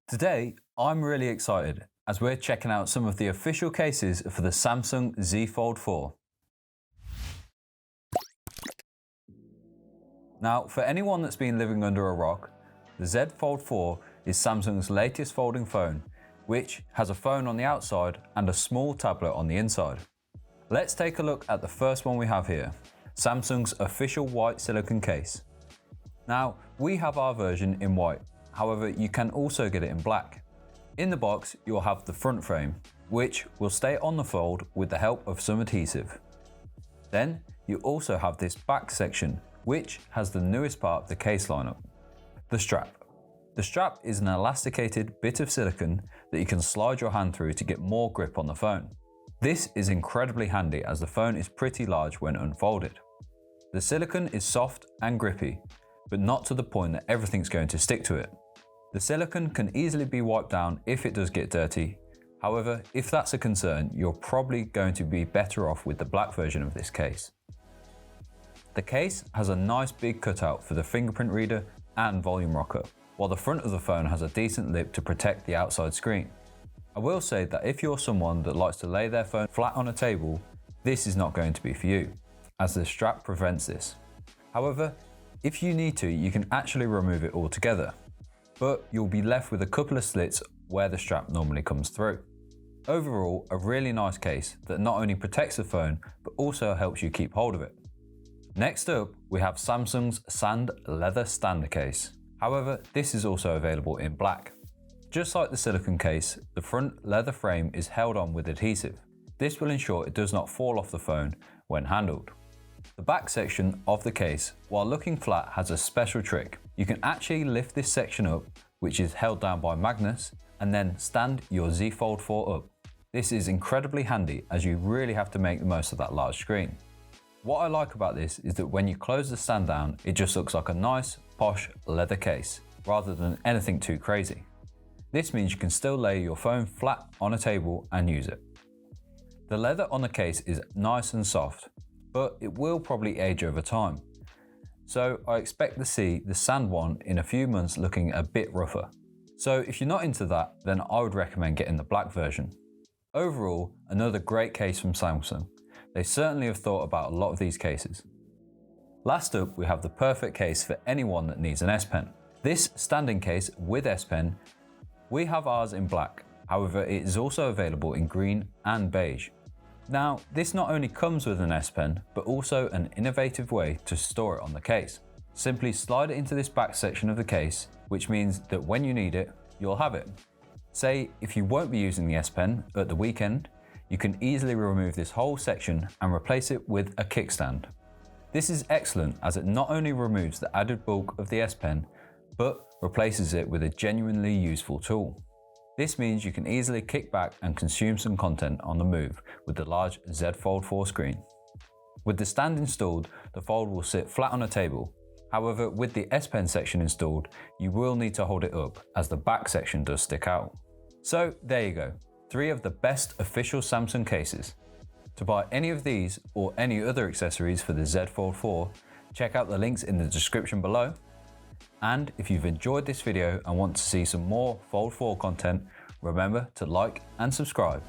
Today, I'm really excited as we're checking out some of the official cases for the Samsung Z Fold4. Now, for anyone that's been living under a rock, the Z Fold4 is Samsung's latest folding phone, which has a phone on the outside and a small tablet on the inside. Let's take a look at the first one we have here, Samsung's official white silicone case. Now, we have our version in white. However, you can also get it in black. In the box, you'll have the front frame, which will stay on the fold with the help of some adhesive. Then, you also have this back section, which has the newest part of the case lineup, the strap. The strap is an elasticated bit of silicone that you can slide your hand through to get more grip on the phone. This is incredibly handy as the phone is pretty large when unfolded. The silicone is soft and grippy, but not to the point that everything's going to stick to it. The silicone can easily be wiped down if it does get dirty. However, if that's a concern, you're probably going to be better off with the black version of this case. The case has a nice big cutout for the fingerprint reader and volume rocker, while the front of the phone has a decent lip to protect the outside screen. I will say that if you're someone that likes to lay their phone flat on a table, this is not going to be for you, as the strap prevents this. However, if you need to, you can actually remove it altogether, but you'll be left with a couple of slits where the strap normally comes through. Overall, a really nice case that not only protects the phone, but also helps you keep hold of it. Next up, we have Samsung's Sand Leather Standard Case. However, this is also available in black. Just like the silicone case, the front leather frame is held on with adhesive. This will ensure it does not fall off the phone when handled. The back section of the case, while looking flat, has a special trick. You can actually lift this section up, which is held down by magnets, and then stand your Z Fold4 up. This is incredibly handy as you really have to make the most of that large screen. What I like about this is that when you close the stand down, it just looks like a nice, posh leather case, rather than anything too crazy. This means you can still lay your phone flat on a table and use it. The leather on the case is nice and soft, but it will probably age over time. So I expect to see the sand one in a few months looking a bit rougher. So if you're not into that, then I would recommend getting the black version. Overall, another great case from Samsung. They certainly have thought about a lot of these cases. Last up, we have the perfect case for anyone that needs an S Pen. This standing case with S Pen, we have ours in black. However, it is also available in green and beige. Now, this not only comes with an S Pen, but also an innovative way to store it on the case. Simply slide it into this back section of the case, which means that when you need it, you'll have it. Say, if you won't be using the S Pen at the weekend, you can easily remove this whole section and replace it with a kickstand. This is excellent as it not only removes the added bulk of the S Pen, but replaces it with a genuinely useful tool. This means you can easily kick back and consume some content on the move with the large Z Fold4 screen. With the stand installed, the Fold will sit flat on a table. However, with the S Pen section installed, you will need to hold it up as the back section does stick out. So there you go, 3 of the best official Samsung cases. To buy any of these or any other accessories for the Z Fold4, check out the links in the description below. And if you've enjoyed this video and want to see some more Fold4 content, remember to like and subscribe.